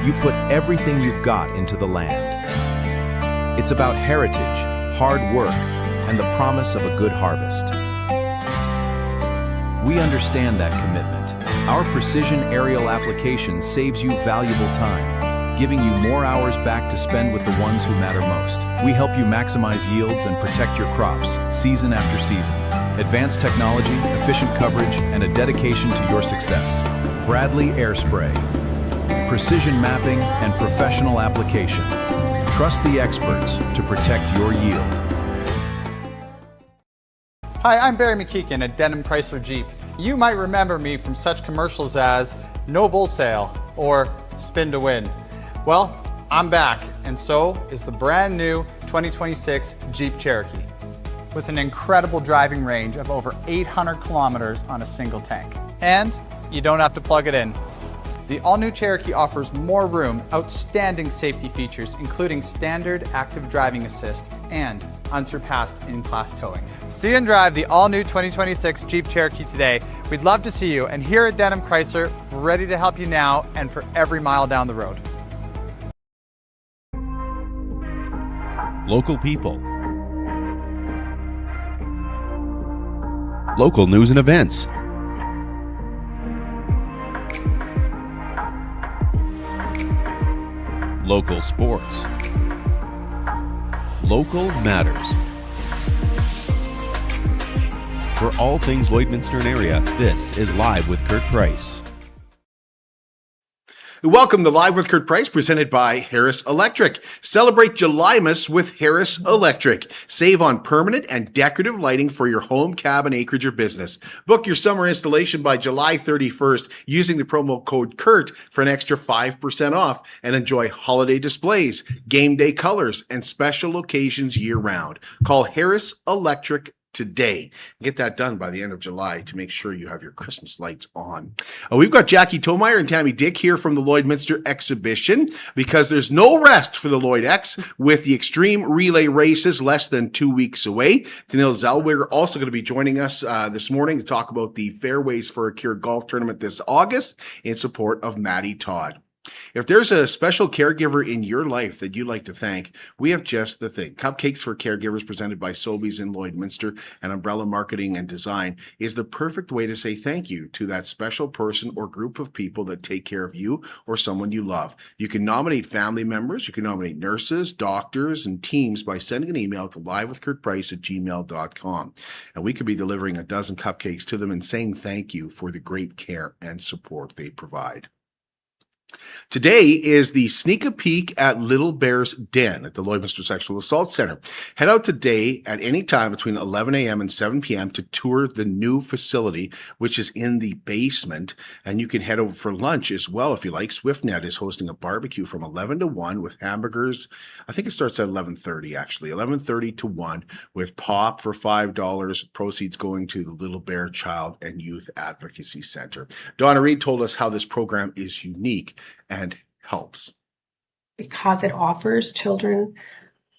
you put everything you've got into the land. It's about heritage, hard work, and the promise of a good harvest. We understand that commitment. Our precision aerial application saves you valuable time, giving you more hours back to spend with the ones who matter most. We help you maximize yields and protect your crops, season after season. Advanced technology, efficient coverage, and a dedication to your success. Bradley Air Spray. Precision mapping and professional application. Trust the experts to protect your yield. Hi, I'm Barry McKeegan at Denham Chrysler Jeep. You might remember me from such commercials as No Bull Sale or Spin to Win. Well, I'm back, and so is the brand new 2026 Jeep Cherokee with an incredible driving range of over 800 kilometers on a single tank. And you don't have to plug it in. The all-new Cherokee offers more room, outstanding safety features, including standard active driving assist and unsurpassed in-class towing. See and drive the all-new 2026 Jeep Cherokee today. We'd love to see you, and here at Denham Chrysler, we're ready to help you now and for every mile down the road. Local people. Local news and events. Local sports. Local matters. For all things Lloydminster and area, this is Live with Kurt Price. Welcome to Live with Kurt Price, presented by Harris Electric. Celebrate Julymas with Harris Electric. Save on permanent and decorative lighting for your home, cabin, acreage, or business. Book your summer installation by July 31st using the promo code KURT for an extra 5% off and enjoy holiday displays, game day colors, and special occasions year-round. Call Harris Electric today. Get that done by the end of July to make sure you have your Christmas lights on. We've got Jackie Tomayer and Tammy Dyck here from the Lloydminster exhibition because there's no rest for the Lloyd Ex with the Extreme Relay races less than 2 weeks away. Tenille Zellweger also going to be joining us this morning to talk about the Fairways for a Cure golf tournament this August in support of Maddie Todd. If there's a special caregiver in your life that you'd like to thank, we have just the thing. Cupcakes for Caregivers, presented by Sobeys in Lloydminster and Umbrella Marketing and Design, is the perfect way to say thank you to that special person or group of people that take care of you or someone you love. You can nominate family members, you can nominate nurses, doctors, and teams by sending an email to livewithkurtprice@gmail.com. And we could be delivering a dozen cupcakes to them and saying thank you for the great care and support they provide. Today is the sneak a peek at Little Bear's Den at the Lloydminster Sexual Assault Center. Head out today at any time between 11 a.m. and 7 p.m. to tour the new facility, which is in the basement. And you can head over for lunch as well if you like. SwiftNet is hosting a barbecue from 11 to 1 with hamburgers. I think it starts at 11:30 actually, 11:30 to 1 with pop for $5. Proceeds going to the Little Bear Child and Youth Advocacy Center. Donna Reed told us how this program is unique and helps. Because it offers children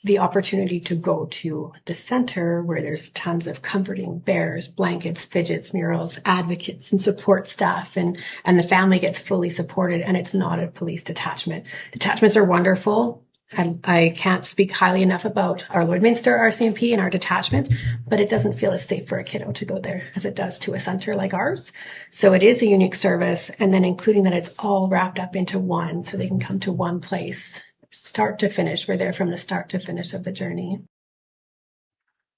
the opportunity to go to the center where there's tons of comforting bears, blankets, fidgets, murals, advocates, and support staff, and the family gets fully supported, and it's not a police detachment. Detachments are wonderful. I can't speak highly enough about our Lloydminster RCMP and our detachments, but it doesn't feel as safe for a kiddo to go there as it does to a center like ours. So it is a unique service, and then including that it's all wrapped up into one, so they can come to one place, start to finish. We're there from the start to finish of the journey.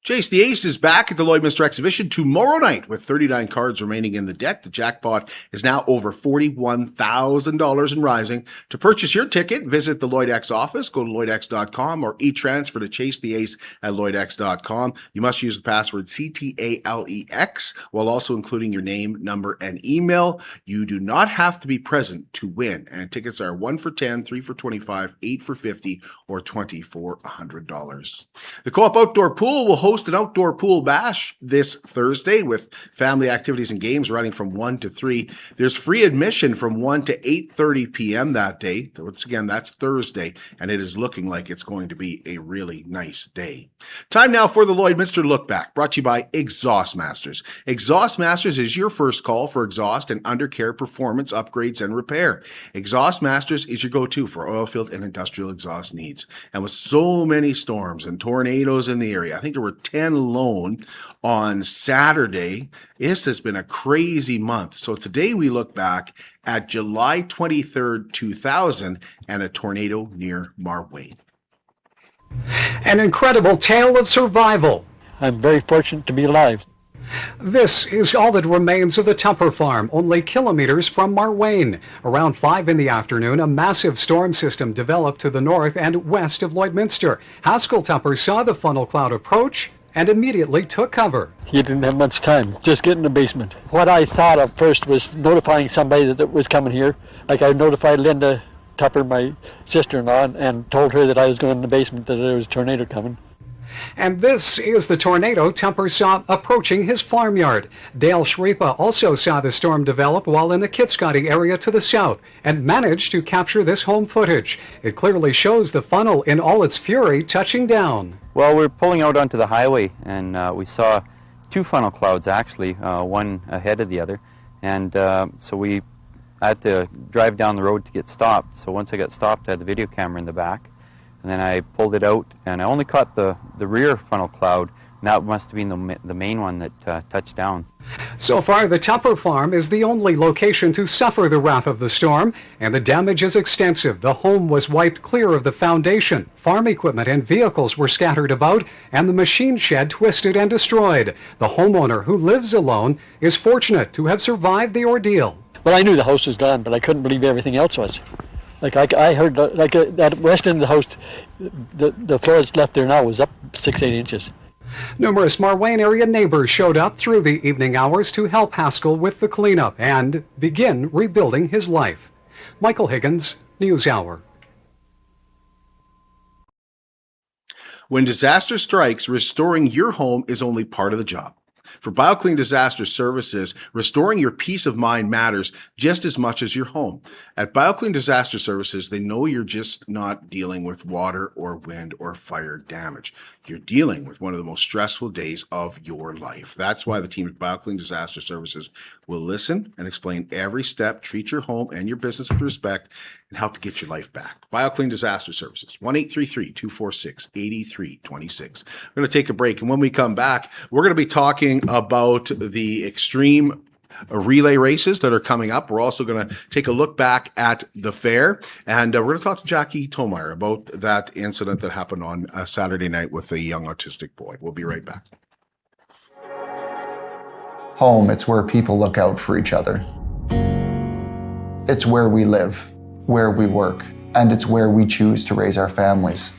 Chase the Ace is back at the Lloydminster exhibition tomorrow night with 39 cards remaining in the deck. The jackpot is now over $41,000 and rising. To purchase your ticket, visit the Lloyd Ex office, go to lloydex.com or e-transfer to Chase the Ace at lloydex.com. You must use the password CTALEX while also including your name, number, and email. You do not have to be present to win, and tickets are 1 for $10, 3 for $25, 8 for $50, or 20 for $100. The Co-op Outdoor Pool will host host an outdoor pool bash this Thursday with family activities and games running from 1 to 3. There's free admission from 1 to 8:30 p.m. that day. Once again, that's Thursday, and it is looking like it's going to be a really nice day. Time now for the Lloydminster Look Back, brought to you by Exhaust Masters. Exhaust Masters is your first call for exhaust and undercarriage performance upgrades and repair. Exhaust Masters is your go-to for oil-filled and industrial exhaust needs. And with so many storms and tornadoes in the area, I think there were 10 alone on Saturday. This has been a crazy month. So today we look back at July 23rd, 2000 and a tornado near Marwayne. An incredible tale of survival. I'm very fortunate to be alive. This is all that remains of the Tupper farm, only kilometers from Marwayne. Around 5 in the afternoon, a massive storm system developed to the north and west of Lloydminster. Haskell Tupper saw the funnel cloud approach and immediately took cover. He didn't have much time. Just get in the basement. What I thought of first was notifying somebody that it was coming here. Like I notified Linda Tupper, my sister-in-law, and told her that I was going in the basement, that there was a tornado coming. And this is the tornado Tupper saw approaching his farmyard. Dale Shripa also saw the storm develop while in the Kitscotty area to the south and managed to capture this home footage. It clearly shows the funnel in all its fury touching down. Well, we're pulling out onto the highway, and we saw two funnel clouds actually, one ahead of the other, and so I had to drive down the road to get stopped. So once I got stopped, I had the video camera in the back. And then I pulled it out, and I only caught the rear funnel cloud, and that must have been the main one that touched down. So far, the Tupper farm is the only location to suffer the wrath of the storm, and the damage is extensive. The home was wiped clear of the foundation. Farm equipment and vehicles were scattered about, and the machine shed twisted and destroyed. The homeowner, who lives alone, is fortunate to have survived the ordeal. Well, I knew the house was gone, but I couldn't believe everything else was. I heard that west end of the house, the floor that's left there now was up 6-8 inches. Numerous Marwayne area neighbors showed up through the evening hours to help Haskell with the cleanup and begin rebuilding his life. Michael Higgins, NewsHour. When disaster strikes, restoring your home is only part of the job. For BioClean Disaster Services, restoring your peace of mind matters just as much as your home. At BioClean Disaster Services, they know you're just not dealing with water or wind or fire damage. You're dealing with one of the most stressful days of your life. That's why the team at BioClean Disaster Services will listen and explain every step, treat your home and your business with respect, and help you get your life back. BioClean Disaster Services, 1-833-246-8326. We're going to take a break, and when we come back, we're going to be talking about the extreme relay races that are coming up. We're also going to take a look back at the fair, and we're going to talk to Jackie Tomayer about that incident that happened on a Saturday night with a young autistic boy. We'll be right back. Home, it's where people look out for each other. It's where we live, where we work, and it's where we choose to raise our families.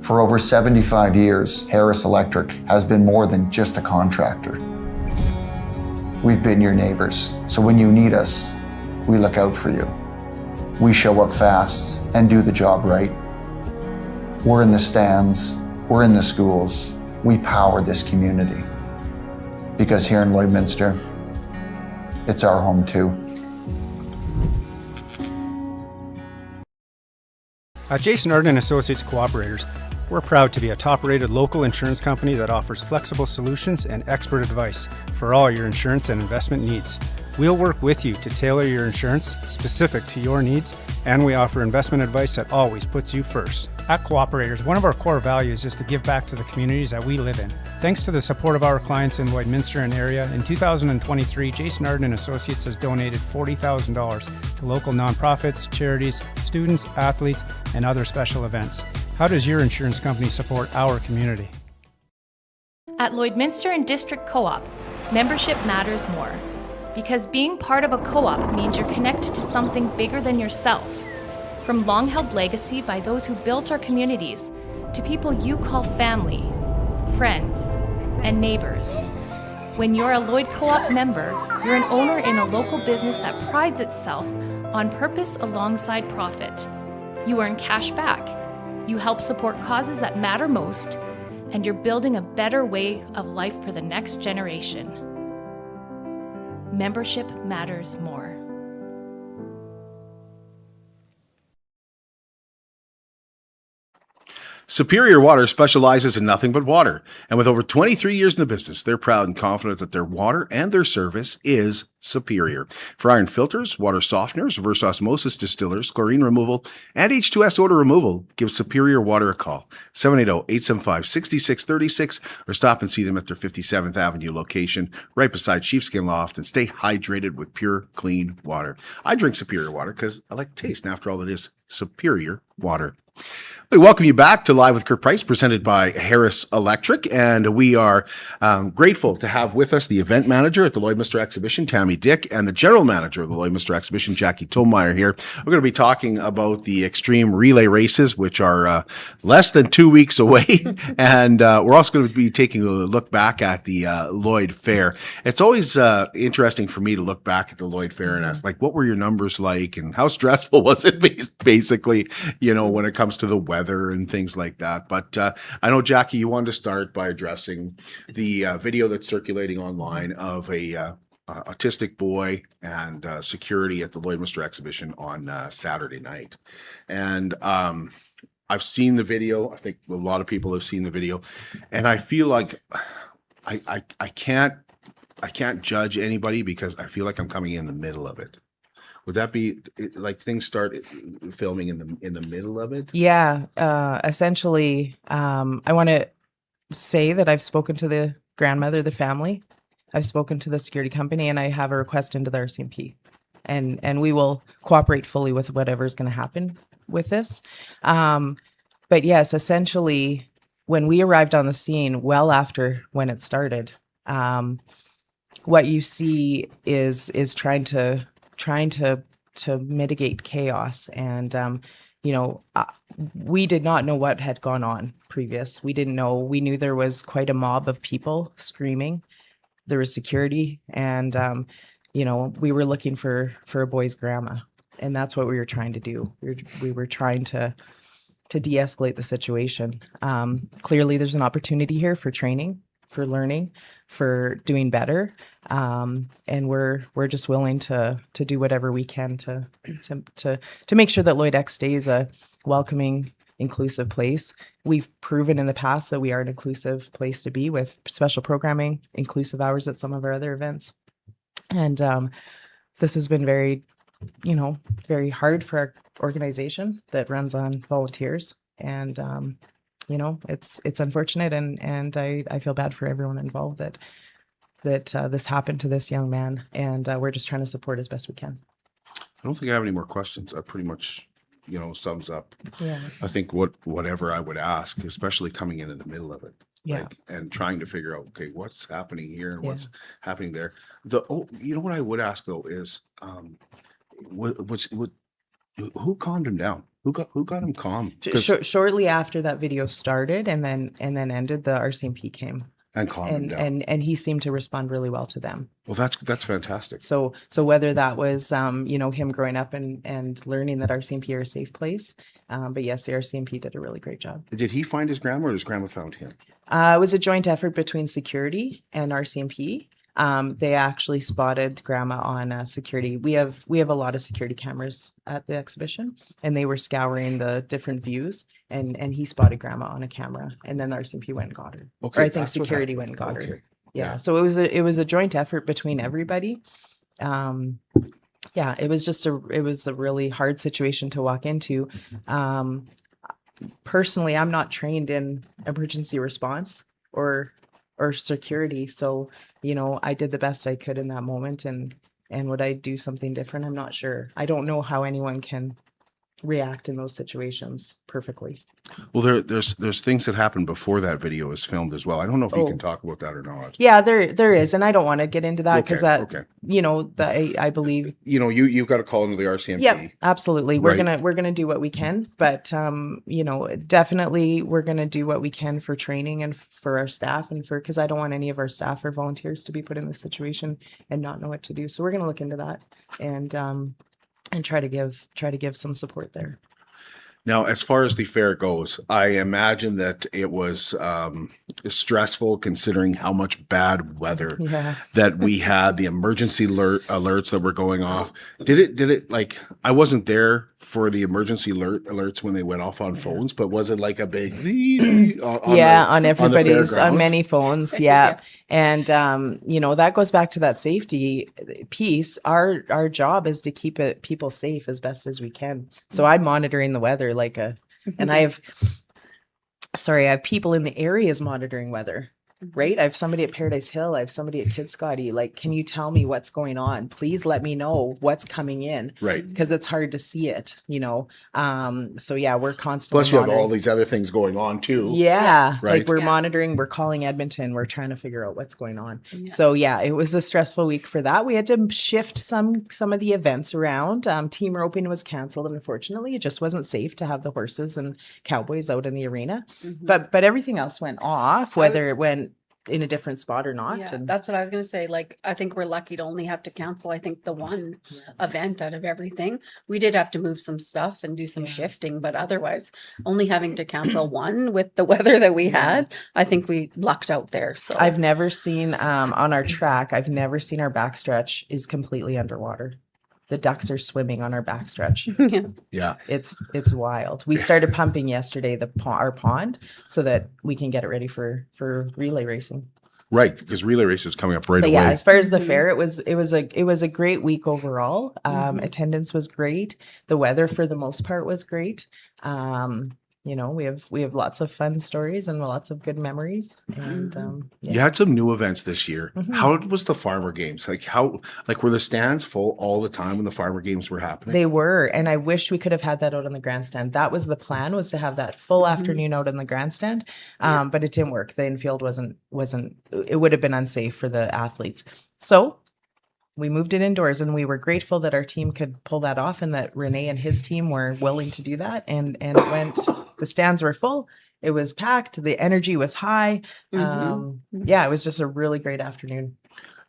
For over 75 years, Harris Electric has been more than just a contractor. We've been your neighbors, so when you need us, we look out for you. We show up fast and do the job right. We're in the stands, we're in the schools, we power this community. Because here in Lloydminster, it's our home too. At Jason Arden Associates Cooperators, we're proud to be a top-rated local insurance company that offers flexible solutions and expert advice for all your insurance and investment needs. We'll work with you to tailor your insurance specific to your needs, and we offer investment advice that always puts you first. At Cooperators, one of our core values is to give back to the communities that we live in. Thanks to the support of our clients in Lloydminster and area, in 2023, Jason Arden Associates has donated $40,000 to local nonprofits, charities, students, athletes, and other special events. How does your insurance company support our community? At Lloydminster and District Co-op, membership matters more. Because being part of a co-op means you're connected to something bigger than yourself. From long-held legacy by those who built our communities, to people you call family, friends, and neighbors. When you're a Lloyd Co-op member, you're an owner in a local business that prides itself on purpose alongside profit. You earn cash back. You help support causes that matter most, and you're building a better way of life for the next generation. Membership matters more. Superior Water specializes in nothing but water, and with over 23 years in the business, they're proud and confident that their water and their service is superior. For iron filters, water softeners, reverse osmosis distillers, chlorine removal, and H2S odor removal, give Superior Water a call, 780-875-6636, or stop and see them at their 57th Avenue location, right beside Sheepskin Loft, and stay hydrated with pure, clean water. I drink Superior Water because I like the taste, and after all, it is Superior Water. We welcome you back to Live with Kurt Price, presented by Harris Electric, and we are grateful to have with us the event manager at the Lloydminster exhibition, Tammy Dyck, and the general manager of the Lloydminster exhibition, Jackie Tomayer here. We're going to be talking about the extreme relay races, which are less than 2 weeks away, and we're also going to be taking a look back at the Lloyd Fair. It's always interesting for me to look back at the Lloyd Fair and ask, like, what were your numbers like, and how stressful was it, basically, when it comes to the weather and things like that. But I know, Jackie, you wanted to start by addressing the video that's circulating online of a autistic boy and security at the Lloydminster exhibition on Saturday night. And I've seen the video. I think a lot of people have seen the video, and I feel like I can't judge anybody because I feel like I'm coming in the middle of it. Would that be like things start filming in the middle of it? Yeah. Essentially, I want to say that I've spoken to the grandmother, the family. I've spoken to the security company, and I have a request into the RCMP, and we will cooperate fully with whatever's going to happen with this. But yes, essentially, when we arrived on the scene, well after when it started, what you see is trying to mitigate chaos. And, we did not know what had gone on previous. We didn't know. We knew there was quite a mob of people screaming. There was security, and, we were looking for a boy's grandma, and that's what we were trying to do. We were trying to de-escalate the situation. Clearly there's an opportunity here for training, for learning, for doing better. And we're just willing to do whatever we can to make sure that Lloyd Ex stays a welcoming, inclusive place. We've proven in the past that we are an inclusive place to be, with special programming, inclusive hours at some of our other events. And this has been very hard for our organization that runs on volunteers. And it's unfortunate, and I feel bad for everyone involved that this happened to this young man, and we're just trying to support as best we can. I don't think I have any more questions. That pretty much, sums up. Yeah. I think whatever I would ask, especially coming in the middle of it. Yeah. And trying to figure out, okay, what's happening here and what's happening there. What I would ask though is, who calmed him down? Who got him calm? Shortly after that video started and then ended, the RCMP came and calmed him down. And he seemed to respond really well to them. Well, that's fantastic. So whether that was him growing up and learning that RCMP are a safe place, but yes, the RCMP did a really great job. Did he find his grandma, or his grandma found him? It was a joint effort between security and RCMP. They actually spotted grandma on security. We have a lot of security cameras at the exhibition, and they were scouring the different views, and he spotted grandma on a camera, and then the RCMP went and got her. Okay, or I think security went and got her. Yeah. So it was a joint effort between everybody. It was a really hard situation to walk into. Personally, I'm not trained in emergency response or security, so I did the best I could in that moment, and would I do something different? I'm not sure. I don't know how anyone can react in those situations perfectly. Well, there's things that happened before that video is filmed as well. I don't know if you can talk about that or not. Yeah, there is, and I don't want to get into that because I believe you've got to call into the RCMP. Yeah, absolutely. We're gonna do what we can, but definitely we're gonna do what we can for training and for our staff, and because I don't want any of our staff or volunteers to be put in this situation and not know what to do. So we're gonna look into that and try to give some support there. Now, as far as the fair goes, I imagine that it was stressful considering how much bad weather Yeah. that we had, the emergency alerts that were going off. Did it like, I wasn't there for the emergency alerts when they went off on phones, but was it like a big on everybody's, on many phones. Yeah. Yeah. And, that goes back to that safety piece. Our job is to keep people safe as best as we can. So I'm monitoring the weather and I have people in the areas monitoring weather, right? I have somebody at Paradise Hill. I have somebody at Kid Scotty. Like, can you tell me what's going on? Please let me know what's coming in. Right. Because it's hard to see it, So yeah, we're constantly Plus you have all monitoring. these other things going on too. Yeah. Yes. Like Right. we're Yeah. monitoring, we're calling Edmonton, we're trying to figure out what's going on. Yeah. So yeah, it was a stressful week for that. We had to shift some of the events around. Team roping was canceled, unfortunately. It just wasn't safe to have the horses and cowboys out in the arena. Mhm. But everything else went off, whether it went in a different spot or not. Yeah, And that's what I was gonna say. Like, I think we're lucky to only have to cancel, I think, the one event out of everything. We did have to move some stuff and do some Yeah. shifting, but otherwise, only having to cancel one with the weather that we had, I think we lucked out there. So I've never seen on our track, I've never seen our backstretch is completely underwater. The ducks are swimming on our backstretch. yeah. Yeah. It's wild. We started pumping yesterday our pond so that we can get it ready for relay racing. Right. Because relay race is coming up right But away. yeah, as far as the Mhm. fair, it was a great week overall. Attendance was great. The weather for the most part was great. We have lots of fun stories and lots of good memories. And You had some new events this year. Mhm. How was the farmer games? Were the stands full all the time when the farmer games were happening? They were, and I wish we could have had that out on the grandstand. That was the plan, was to have that full afternoon out on the grandstand. But it didn't work. The infield wasn't it would have been unsafe for the athletes. So we moved it indoors, and we were grateful that our team could pull that off and that Renee and his team were willing to do that. And it went, the stands were full. It was packed. The energy was high. It was just a really great afternoon.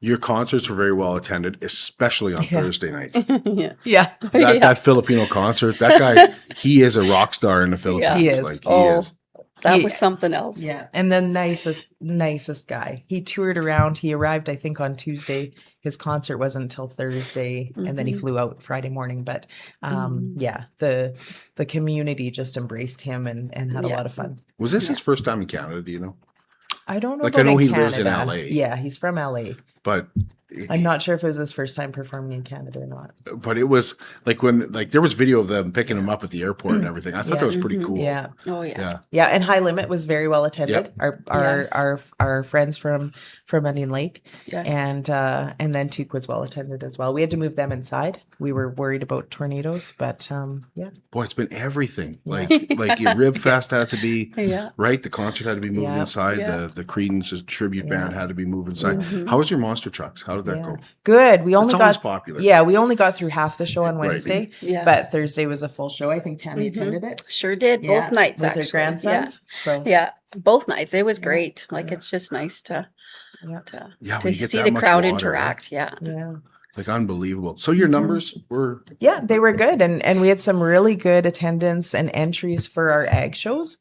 Your concerts were very well attended, especially on Thursday nights. yeah. Yeah. That Filipino concert, that guy, he is a rock star in the Philippines. He is. Like, Oh. he is. That He- was something else. Yeah. And the nicest guy. He toured around. He arrived, I think, on Tuesday. His concert wasn't until Thursday, and then he flew out Friday morning. But the community just embraced him and had a Yeah. lot of fun. Was this his first time in Canada? Do you know? I don't know. Like, I about know in he lives in Canada. LA. Yeah, he's from LA. But I'm not sure if it was his first time performing in Canada or not. it was like when there was video of them picking him up at the airport and everything. I thought that was pretty cool. Yeah. Oh yeah. Yeah. Yeah, and High Limit was very well attended. Yep. Our friends from Onion Lake, Yes. and then Took was well attended as well. We had to move them inside. We were worried about tornadoes, but yeah. Boy, it's been everything. Like your Rib Fest had to be Yeah. right. The concert had to be moved Yeah. inside. Yeah. The Credence tribute band had to be moved inside. How was your monster trucks? How did that go? Good. We only It's always got popular. Yeah, we only got through half the show on Wednesday. Yeah. But Thursday was a full show. I think Tammy attended it. Sure did. Yeah, Both nights with actually. her grandsons. So Yeah. Both nights. It was great. Like it's just nice to Yeah. Yeah, to when you get see that the much crowd water, interact. Yeah. yeah. Like unbelievable. So your numbers were Yeah, they were good, and we had some really good attendance and entries for our ag shows.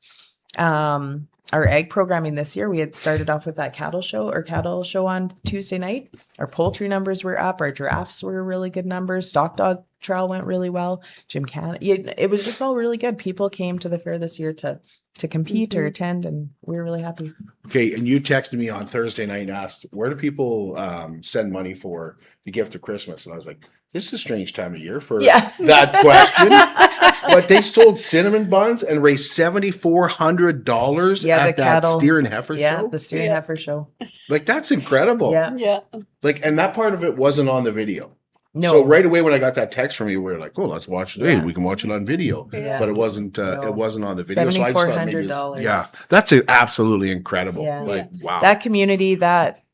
Our ag programming this year, we had started off with that cattle show on Tuesday night. Our poultry numbers were up. Our giraffes were really good numbers. Stock dog trial went really well. It was just all really good. People came to the fair this year to compete or attend, and we were really happy. okay. And you texted me on Thursday night and asked, where do people send money for the gift of Christmas? And I was like, this is a strange time of year for that question. But they sold cinnamon buns and raised $7,400 Yeah, at the that cattle. steer and heifer Yeah, show. the steer and heifer show. Like that's incredible. Yeah. Yeah. Like, and that part of it wasn't on the video. No. So right away when I got that text from you, we were like, "Oh, let's watch it. Hey, Yeah. we can watch it on video." Yeah. But it wasn't. No. It wasn't on the video. So I just thought maybe $7,400. yeah, that's absolutely incredible. Yeah. Like wow. That community, that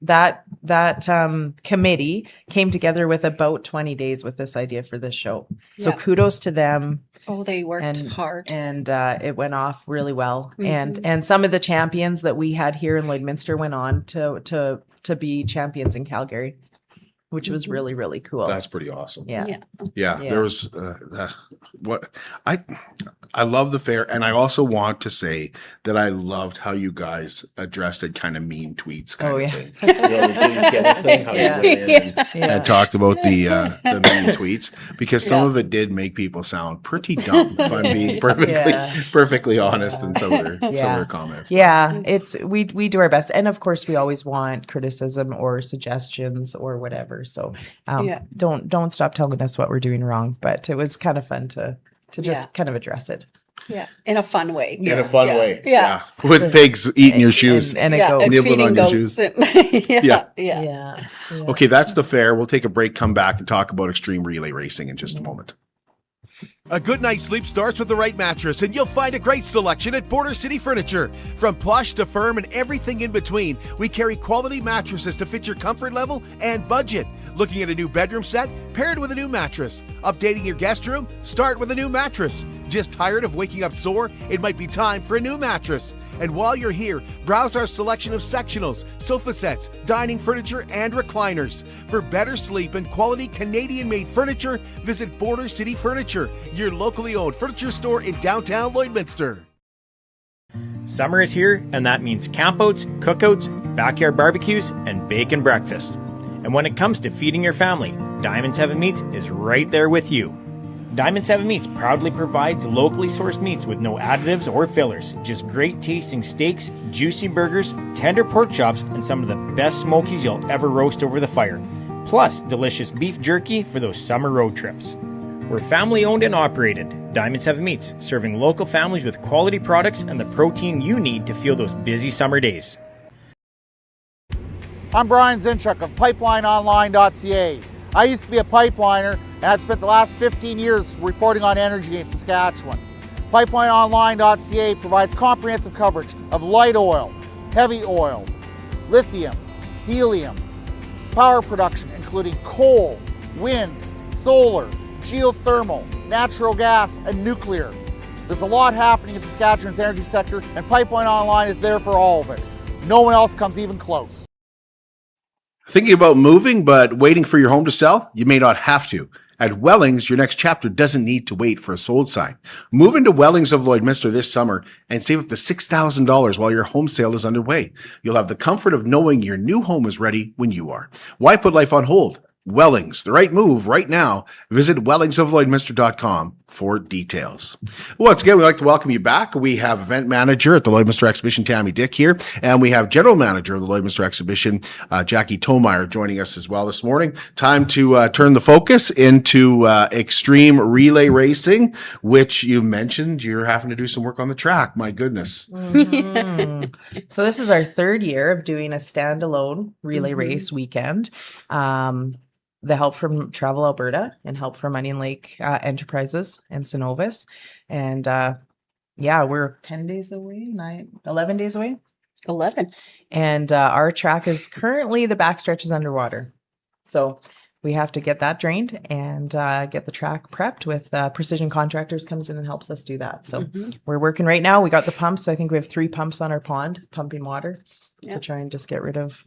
committee came together with about 20 days with this idea for this show. So Yeah. kudos to them. Oh, they worked hard. And it went off really well. And some of the champions that we had here in Lloydminster went on to be champions in Calgary. which was really, really cool. That's pretty awesome. Yeah. Yeah, there was what I love the fair, and I also want to say that I loved how you guys addressed it, kind of mean tweets kind of thing. You know, the Jimmy Kimmel thing, how you went in and talked about the mean tweets, because some of it did make people sound pretty dumb, if I'm being perfectly honest in some of their comments. Yeah, we do our best, and of course we always want criticism or suggestions or whatever. So don't stop telling us what we're doing wrong. But it was kind of fun to just kind of address it. Yeah, in a fun way. In a fun way. Yeah. With pigs eating your shoes. And a goat. And feeding goats. Yeah. Okay, that's the fair. We'll take a break, come back, and talk about extreme relay racing in just a moment. A good night's sleep starts with the right mattress, and you'll find a great selection at Border City Furniture. From plush to firm and everything in between, we carry quality mattresses to fit your comfort level and budget. Looking at a new bedroom set? Paired with a new mattress. Updating your guest room? Start with a new mattress. Just tired of waking up sore? It might be time for a new mattress. And while you're here, browse our selection of sectionals, sofa sets, dining furniture, and recliners. For better sleep and quality Canadian-made furniture, visit Border City Furniture, your locally owned furniture store in downtown Lloydminster. Summer is here, and that means campouts, cookouts, backyard barbecues, and bacon breakfast. And when it comes to feeding your family, Diamond 7 Meats is right there with you. Diamond 7 Meats proudly provides locally sourced meats with no additives or fillers, just great tasting steaks, juicy burgers, tender pork chops, and some of the best smokies you'll ever roast over the fire. Plus, delicious beef jerky for those summer road trips. We're family owned and operated. Diamond 7 Meats, serving local families with quality products and the protein you need to fuel those busy summer days. I'm Brian Zinchuk of PipelineOnline.ca. I used to be a pipeliner, and I've spent the last 15 years reporting on energy in Saskatchewan. PipelineOnline.ca provides comprehensive coverage of light oil, heavy oil, lithium, helium, power production including coal, wind, solar, geothermal, natural gas, and nuclear. There's a lot happening in Saskatchewan's energy sector, and Pipeline Online is there for all of it. No one else comes even close. Thinking about moving but waiting for your home to sell? You may not have to. At Wellings, your next chapter doesn't need to wait for a sold sign. Move into Wellings of Lloydminster this summer and save up to $6,000 while your home sale is underway. You'll have the comfort of knowing your new home is ready when you are. Why put life on hold? Wellings, the right move right now. Visit wellingsoflloydminster.com for details. Once again, we'd like to welcome you back. We have event manager at the Lloydminster Exhibition, Tammy Dyck, here, and we have general manager of the Lloydminster Exhibition, Jackie Tomayer, joining us as well this morning. Time to turn the focus into extreme relay racing, which you mentioned you're having to do some work on the track. My goodness. Mm-hmm. So this is our third year of doing a standalone relay race weekend. The help from Travel Alberta and help from Onion Lake Enterprises and Synovus. And we're 10 days away, 11 days away. 11. And our track is currently, the backstretch is underwater. So we have to get that drained and get the track prepped with Precision Contractors comes in and helps us do that. So we're working right now. We got the pumps. I think we have 3 pumps on our pond pumping water to try and just get rid of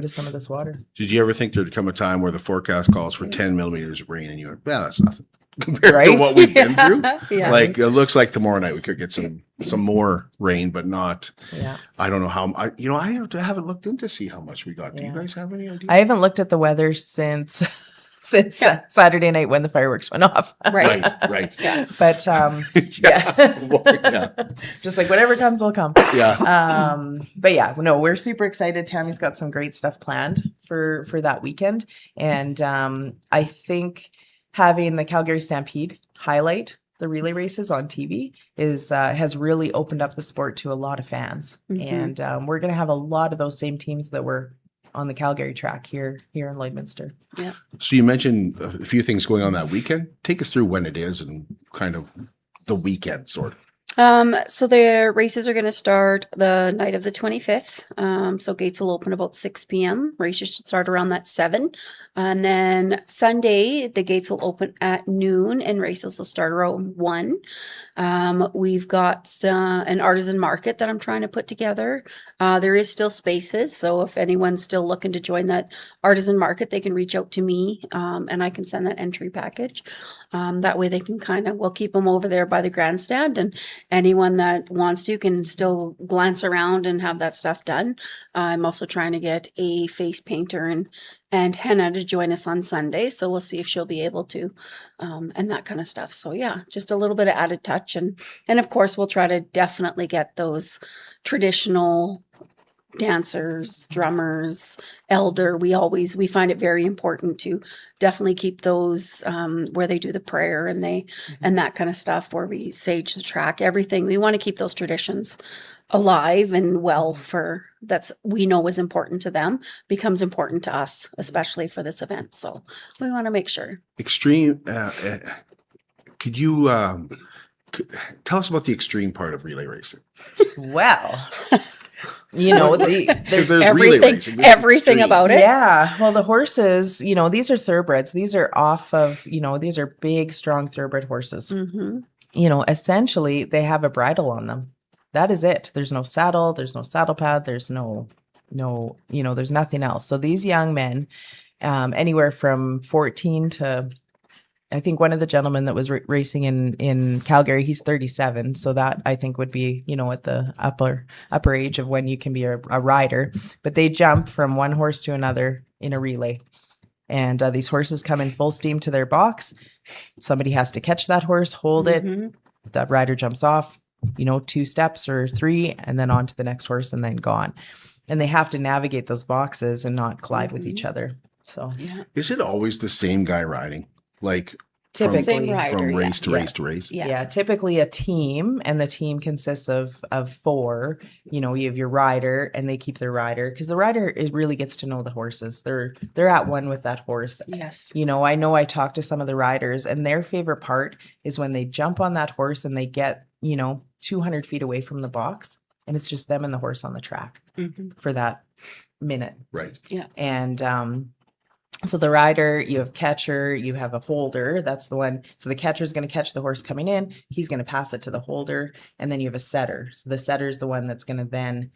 some of this water. Did you ever think there'd come a time where the forecast calls for 10 millimeters of rain and you went, that's nothing compared to what we've been through? Like, it looks like tomorrow night we could get some more rain, but not, I don't know how, I haven't looked in to see how much we got. Do you guys have any idea? I haven't looked at the weather since Saturday night when the fireworks went off. Right. But just like whatever comes will come. But we're super excited. Tammy's got some great stuff planned for that weekend. And I think having the Calgary Stampede highlight the relay races on TV has really opened up the sport to a lot of fans. And we're going to have a lot of those same teams that were on the Calgary track here in Lloydminster. Yeah. So you mentioned a few things going on that weekend. Take us through when it is and kind of the weekend sort of. So the races are going to start the night of the 25th. So gates will open about 6 p.m. Races should start around that 7. And then Sunday, the gates will open at noon and races will start around 1. We've got an artisan market that I'm trying to put together. There is still spaces. So if anyone's still looking to join that artisan market, they can reach out to me and I can send that entry package. That way they can we'll keep them over there by the grandstand, and anyone that wants to can still glance around and have that stuff done. I'm also trying to get a face painter and henna to join us on Sunday. So we'll see if she'll be able to, and that kind of stuff. So yeah, just a little bit of added touch. And of course we'll try to definitely get those traditional dancers, drummers, elder. We find it very important to definitely keep those where they do the prayer and and that kind of stuff, where we sage the track, everything. We want to keep those traditions alive and well, we know is important to them, becomes important to us, especially for this event. So we want to make sure. Extreme, could you tell us about the extreme part of relay racing? Well, there's everything about it. Yeah. Well, the horses, these are thoroughbreds. These are these are big, strong thoroughbred horses. Mm-hmm. Essentially they have a bridle on them. That is it. There's no saddle. There's no saddle pad. There's no, there's nothing else. So these young men, anywhere from 14 to, I think one of the gentlemen that was racing in Calgary, he's 37. So that I think would be, at the upper age of when you can be a rider. But they jump from one horse to another in a relay. And these horses come in full steam to their box. Somebody has to catch that horse, hold it. The rider jumps off, 2 steps or 3, and then on to the next horse and then gone. And they have to navigate those boxes and not collide with each other. So Is it always the same guy riding? Like typically from race to race to race? Yeah, typically a team, and the team consists of 4. You have your rider, and they keep their rider, because the rider really gets to know the horses. They're at one with that horse. Yes. I know I talked to some of the riders, and their favorite part is when they jump on that horse and they get 200 feet away from the box, and it's just them and the horse on the track for that minute. Right. Yeah. And so the rider, you have catcher, you have a holder. That's the one. So the catcher is going to catch the horse coming in. He's going to pass it to the holder. And then you have a setter. So the setter is the one that's going to then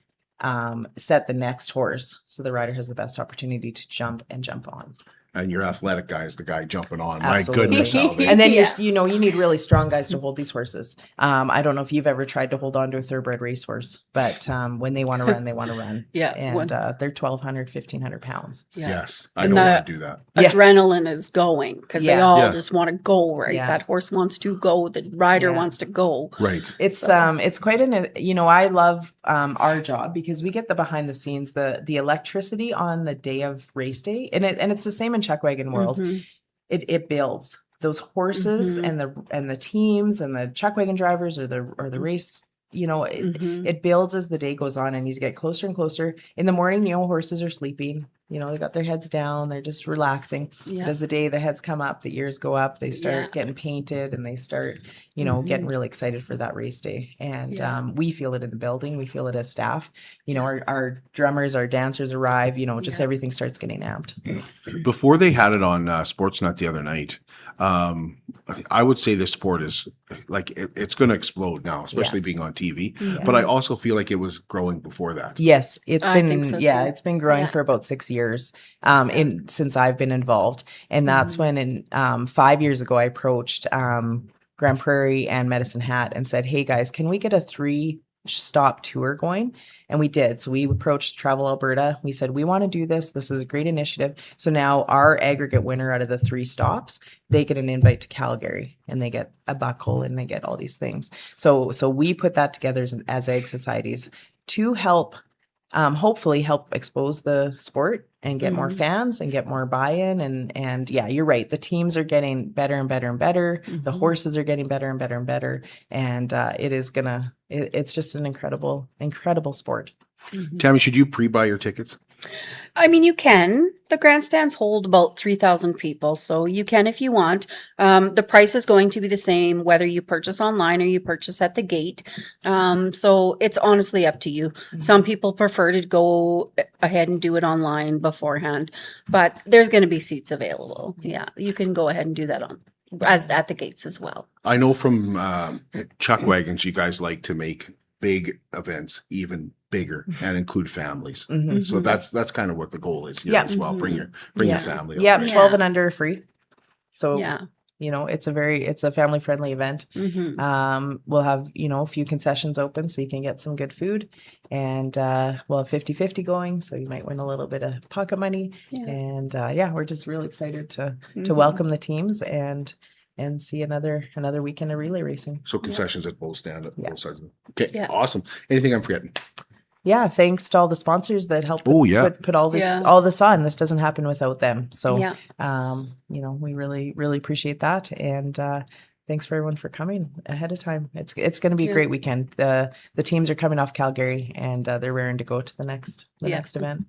set the next horse. So the rider has the best opportunity to jump on. And your athletic guy is the guy jumping on. Absolutely. My goodness. And then you need really strong guys to hold these horses. I don't know if you've ever tried to hold on to a thoroughbred racehorse, but when they want to run, they want to run. Yeah. And they're 1,200, 1,500 pounds. Yeah. Yes. I don't want to do that. Adrenaline is going, because they all just want to go, right? Yeah. That horse wants to go. The rider wants to go. Right. It's quite I love our job, because we get the behind the scenes, the electricity on the day of race day. And it's the same in chuck wagon world. It builds those horses and the teams and the chuck wagon drivers or the race. It builds as the day goes on, and you get closer and closer. In the morning, horses are sleeping. They got their heads down. They're just relaxing. Yeah. As the day the heads come up, the ears go up. They start getting painted, and they start, getting really excited for that race day. And we feel it in the building. We feel it as staff. Our drummers, our dancers arrive. Just everything starts getting amped. Before they had it on Sportsnet the other night, I would say this sport is like it's going to explode now, especially being on TV. Yeah. But I also feel like it was growing before that. Yes, it's been it's been growing for about 6 years since I've been involved, and that's when 5 years ago I approached Grand Prairie and Medicine Hat and said, "Hey guys, can we get a 3-stop tour going?" And we did. So we approached Travel Alberta. We said, we want to do this. This is a great initiative. So now our aggregate winner out of the 3 stops, they get an invite to Calgary, and they get a buckle, and they get all these things. So we put that together as Ag Societies to help, hopefully help expose the sport and get more fans and get more buy-in. And yeah, you're right. The teams are getting better and better and better. The horses are getting better and better and better. And it's just an incredible sport. Tammy, should you pre-buy your tickets? I mean, you can. The grandstands hold about 3,000 people, so you can if you want. The price is going to be the same whether you purchase online or you purchase at the gate. So it's honestly up to you. Some people prefer to go ahead and do it online beforehand, but there's going to be seats available. Yeah, you can go ahead and do that at the gates as well. I know from Chuck Wagons, you guys like to make big events even bigger and include families. So that's kind of what the goal is here as well. Bring your family. Yeah, 12 and under are free. So Yeah. you know, it's a family friendly event. We'll have, you know, a few concessions open so you can get some good food, and we'll have 50-50 going, so you might win a little bit of pocket money. And we're just really excited to welcome the teams and see another weekend of relay racing. So concessions at both stand at both sides. Okay, awesome. Anything I'm forgetting? Yeah, thanks to all the sponsors that helped put all this on. This doesn't happen without them. So, you know, we really, really appreciate that. And thanks for everyone for coming ahead of time. It's going to be a great weekend. The teams are coming off Calgary, and they're raring to go to the next event.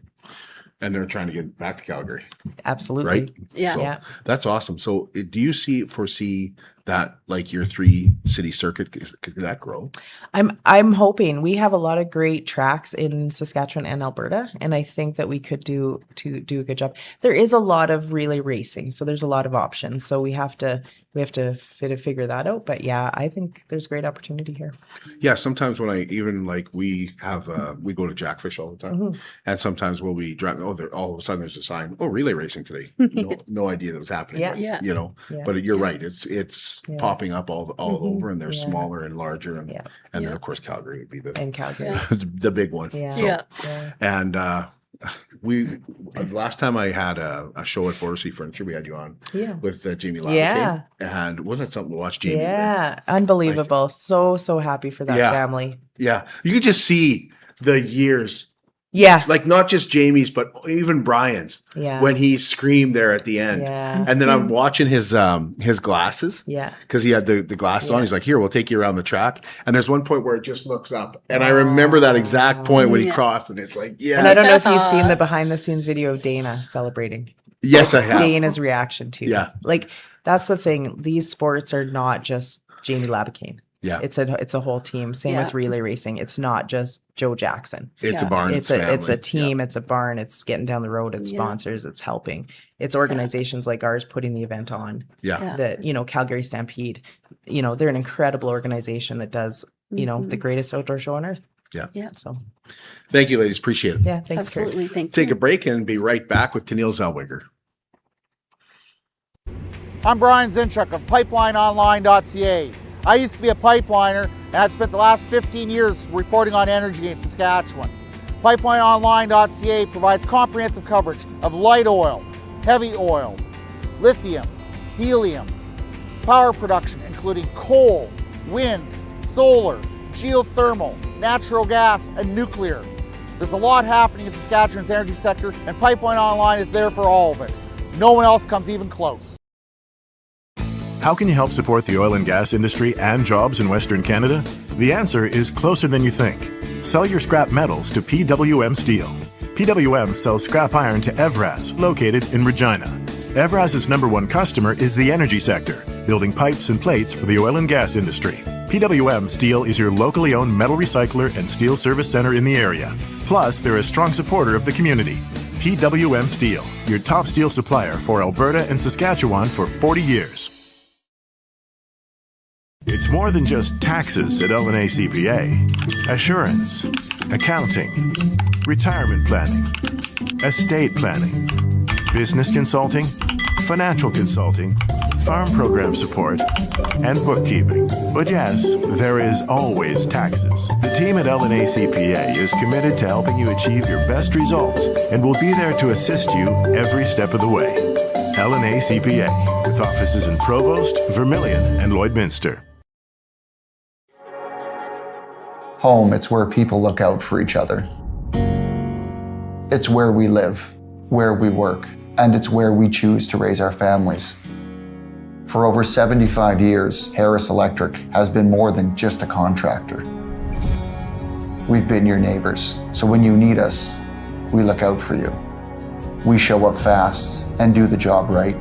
And they're trying to get back to Calgary. Absolutely. Right? Yeah. So that's awesome. So do you foresee that, like, your 3-city circuit, could that grow? I'm hoping. We have a lot of great tracks in Saskatchewan and Alberta, and I think that we could do a good job. There is a lot of relay racing, so there's a lot of options. So we have to figure that out. But yeah, I think there's great opportunity here. Yeah, sometimes when we go to Jackfish all the time, and sometimes we'll be driving. All of a sudden there's a sign. Oh, relay racing today. No idea that was happening. Yeah. You know, but you're right. It's popping up all over, and they're smaller and larger, and then of course Calgary would be the big one. And we last time I had a show at Border City Furniture, we had you on with Jamie Lavicane, and wasn't it something to watch Jamie? Unbelievable. So happy for that family. You could just see the years. Like not just Jamie's, but even Brian's. When he screamed there at the end. And then I'm watching his glasses. Because he had the glasses on. He's like, "Here, we'll take you around the track." And there's one point where it just looks up. And I remember that exact point when he crossed, and it's like, yes. And I don't know if you've seen the behind the scenes video of Dana celebrating. Yes, I have. Dana's reaction to like, that's the thing. These sports are not just Jamie Lavicane. It's a whole team. Same with relay racing. It's not just Joe Jackson. It's a barn. It's a team. It's a barn. It's getting down the road. It's sponsors. It's helping. It's organizations like ours putting the event on. That, you know, Calgary Stampede. You know, they're an incredible organization that does, you know, the greatest outdoor show on earth. So, thank you, ladies. Appreciate it. Yeah, thanks. Absolutely. Thank you. Take a break and be right back with Tenille Zellweger. I'm Brian Zinchuk of PipelineOnline.ca. I used to be a pipeliner, and I've spent the last 15 years reporting on energy in Saskatchewan. PipelineOnline.ca provides comprehensive coverage of light oil, heavy oil, lithium, helium, power production including coal, wind, solar, geothermal, natural gas, and nuclear. There's a lot happening in Saskatchewan's energy sector, and Pipeline Online is there for all of it. No one else comes even close. How can you help support the oil and gas industry and jobs in Western Canada? The answer is closer than you think. Sell your scrap metals to PWM Steel. PWM sells scrap iron to Evraz, located in Regina. Evraz's #1 customer is the energy sector, building pipes and plates for the oil and gas industry. PWM Steel is your locally owned metal recycler and steel service center in the area. Plus, they're a strong supporter of the community. PWM Steel, your top steel supplier for Alberta and Saskatchewan for 40 years. It's more than just taxes at LNA CPA. Assurance, accounting, retirement planning, estate planning, business consulting, financial consulting, farm program support, and bookkeeping. But yes, there is always taxes. The team at LNA CPA is committed to helping you achieve your best results and will be there to assist you every step of the way. LNA CPA, with offices in Provost, Vermilion, and Lloydminster. Home, it's where people look out for each other. It's where we live, where we work, and it's where we choose to raise our families. For over 75 years, Harris Electric has been more than just a contractor. We've been your neighbors, so when you need us, We look out for you. We show up fast and do the job right.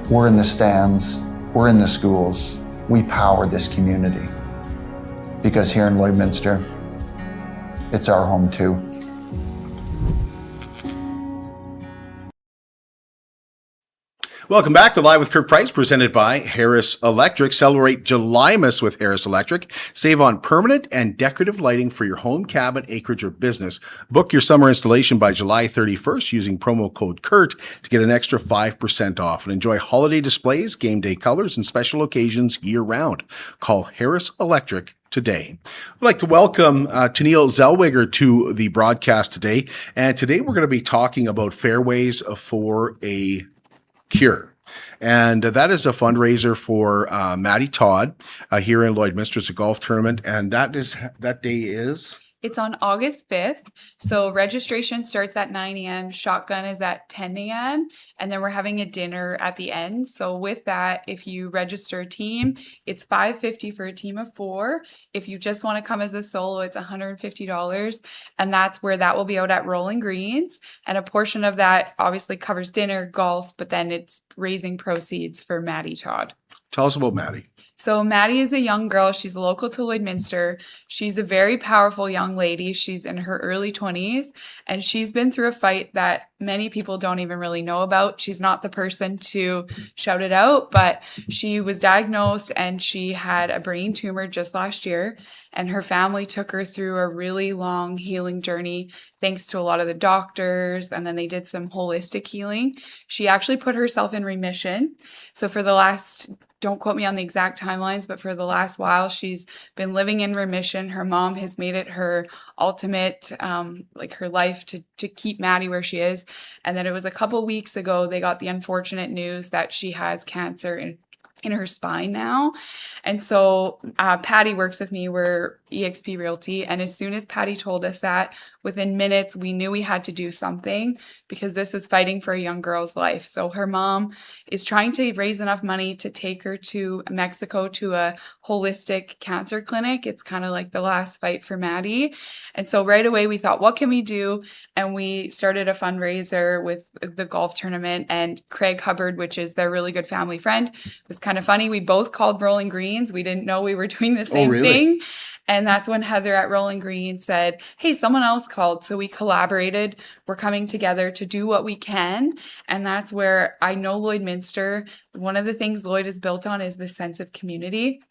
We're in the stands, we're in the schools. We power this community. Because here in Lloydminster, it's our home too. Welcome back to Live with Kirk Price, presented by Harris Electric. Celebrate Julymas with Harris Electric. Save on permanent and decorative lighting for your home, cabin, acreage, or business. Book your summer installation by July 31st using promo code KURT to get an extra 5% off and enjoy holiday displays, game day colors, and special occasions year-round. Call Harris Electric today. I'd like to welcome Tenille Zellweger to the broadcast today. And today we're going to be talking about Fairways for a Cure. And that is a fundraiser for Maddie Todd here in Lloydminster. It's a golf tournament. And that day is? It's on August 5th. So registration starts at 9 a.m. Shotgun is at 10 a.m. And then we're having a dinner at the end. So with that, if you register a team, it's $550 for a team of 4. If you just want to come as a solo, it's $150. And that's where that will be out at Rolling Greens. And a portion of that obviously covers dinner, golf, but then it's raising proceeds for Maddie Todd. Tell us about Maddie. So Maddie is a young girl. She's local to Lloydminster. She's a very powerful young lady. She's in her early 20s, and she's been through a fight that many people don't even really know about. She's not the person to shout it out, but she was diagnosed and she had a brain tumor just last year, and her family took her through a really long healing journey thanks to a lot of the doctors, and then they did some holistic healing. She actually put herself in remission. So for the last, don't quote me on the exact timelines, but for the last while, she's been living in remission. Her mom has made it her ultimate, her life to keep Maddie where she is. And then it was a couple weeks ago, they got the unfortunate news that she has cancer in her spine now. And so Patty works with me. We're eXp Realty. And as soon as Patty told us that, within minutes, we knew we had to do something because this is fighting for a young girl's life. So her mom is trying to raise enough money to take her to Mexico to a holistic cancer clinic. It's kind of like the last fight for Maddie. And so right away we thought, what can we do? And we started a fundraiser with the golf tournament, and Craig Hubbard, which is their really good family friend. It was kind of funny. We both called Rolling Greens. We didn't know we were doing the same thing. And that's when Heather at Rolling Green said, hey, someone else called. So we collaborated. We're coming together to do what we can. And that's where I know Lloydminster, one of the things Lloyd is built on is the sense of community.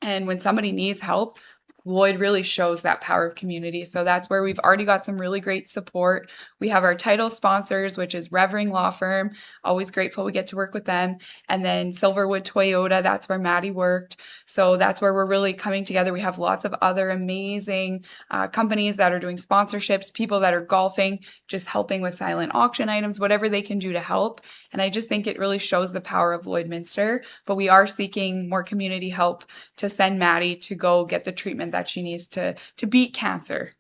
And when somebody needs help, Lloyd really shows that power of community. So that's where we've already got some really great support. We have our title sponsors, which is Revering Law Firm. Always grateful we get to work with them. And then Silverwood Toyota, that's where Maddie worked. So that's where we're really coming together. We have lots of other amazing companies that are doing sponsorships, people that are golfing, just helping with silent auction items, whatever they can do to help. And I just think it really shows the power of Lloydminster. But we are seeking more community help to send Maddie to go get the treatment that she needs to beat cancer.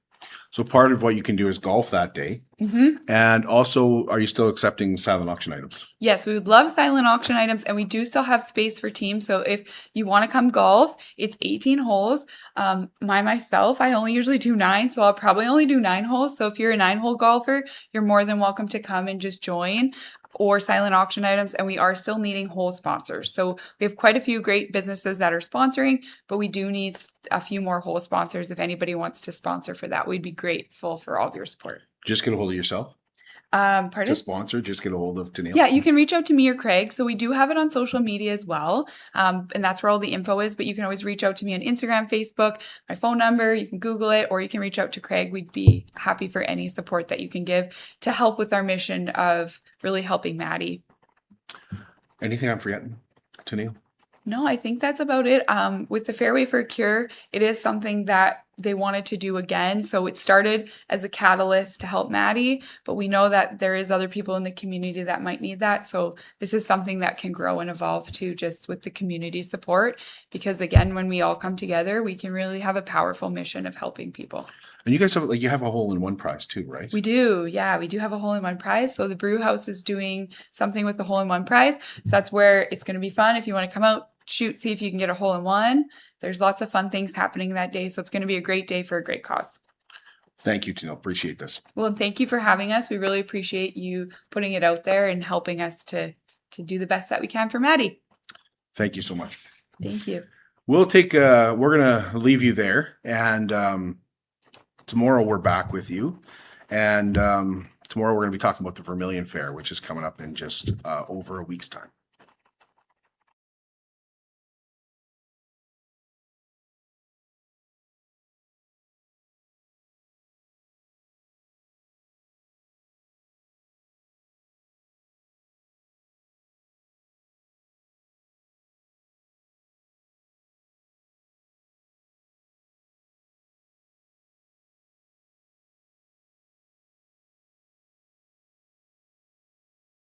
So part of what you can do is golf that day. Mm-hmm. And also, are you still accepting silent auction items? Yes, we would love silent auction items, and we do still have space for teams. So if you want to come golf, it's 18 holes. Myself, I only usually do 9, so I'll probably only do 9 holes. So if you're a 9-hole golfer, you're more than welcome to come and just join, or silent auction items. And we are still needing hole sponsors. So we have quite a few great businesses that are sponsoring, but we do need a few more hole sponsors. If anybody wants to sponsor for that, we'd be grateful for all of your support. Just get a hold of yourself. Pardon? To sponsor, just get a hold of Tenille. Yeah, you can reach out to me or Craig. So we do have it on social media as well. And that's where all the info is. But you can always reach out to me on Instagram, Facebook, my phone number. You can Google it, or you can reach out to Craig. We'd be happy for any support that you can give to help with our mission of really helping Maddie. Anything I'm forgetting, Tenille? No, I think that's about it. With the Fairway for a Cure, it is something that they wanted to do again. So it started as a catalyst to help Maddie, but we know that there is other people in the community that might need that. So this is something that can grow and evolve too, just with the community support. Because again, when we all come together, we can really have a powerful mission of helping people. And you guys have, you have a hole-in-one prize too, right? We do. Yeah, we do have a hole-in-one prize. So the brew house is doing something with the hole-in-one prize. So that's where it's going to be fun. If you want to come out, shoot, see if you can get a hole-in-one. There's lots of fun things happening that day. So it's going to be a great day for a great cause. Thank you, Tenille. Appreciate this. Well, thank you for having us. We really appreciate you putting it out there and helping us to do the best that we can for Maddie. Thank you so much. Thank you. We'll take, we're going to leave you there. And tomorrow we're back with you. And tomorrow we're going to be talking about the Vermilion Fair, which is coming up in just over a week's time.